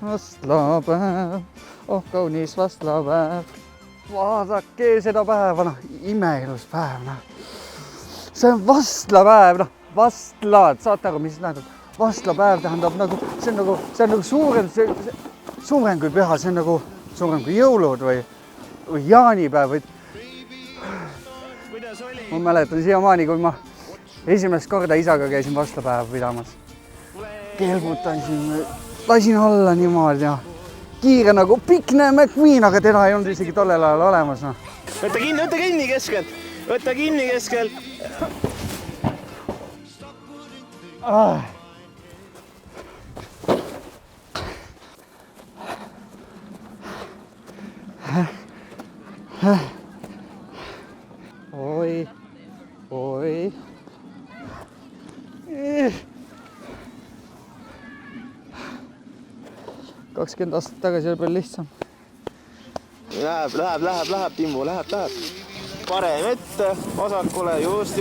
vastlapäev, oh kaunis vastlapäev. Vaadake seda päeva, imeilus päev. See on vastlapäev, vastlad, saate aru, mis tähendab? Vastlapäev tähendab nagu, see on nagu suurem kui püha, see on nagu suurem kui jõulud või jaanipäev. Ma mäletan siiamaani, kui ma esimest korda isaga käisin vastlapäeva pidamas. Kelgutasin, lasin alla niimoodi ja kiire nagu Pikne McQueen, aga teda ei olnud isegi tollel ajal olemas. Võtta kinni keskelt, võtta kinni keskelt. Oi. 20 aastat tagasi oli palju lihtsam. Läheb, Timmu, läheb. Parem ette, vasakule, just.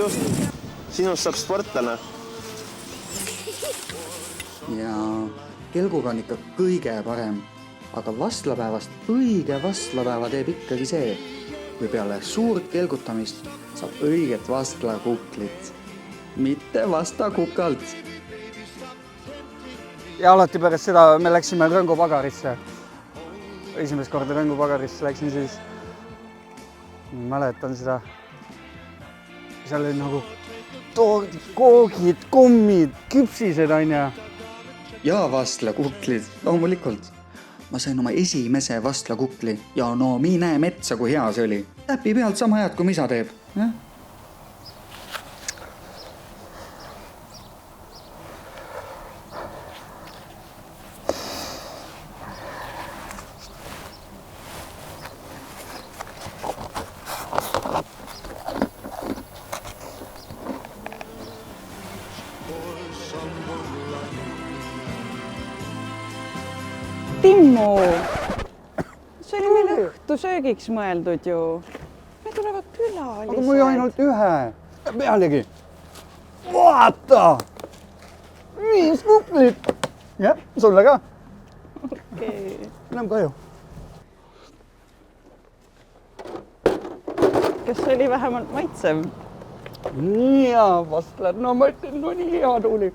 Sinust saab sportlane. Ja kelguga on ikka kõige parem, aga vastlapäevast õige vastlapäeva teeb ikkagi see, kui peale suurt kelgutamist saab õiget vastlakuklit, mitte vastakukalt. Ja alati pärast seda me läksime Rõngu-Pagarisse. Esimest korda Rõngu-Pagarisse läksin siis, mäletan seda, seal oli nagu toordid, koogid, kommid, küpsised on ja vastlakuklid, loomulikult. Ma sain oma esimese vastlakukli ja no mine metsa, kui hea see oli. Täpi pealt sama head, kui misa teeb. Timmu, see oli meil õhtusöögiks mõeldud ju. Me tulevad külalised. Aga mul ainult ühe. Pealegi. Vaata! 5 kuklit. Jah, sulle ka. Okei. Enam kahju. Kas see oli vähemalt maitsev? Ja vastlad, no ma ütlen, no nii hea tuuli.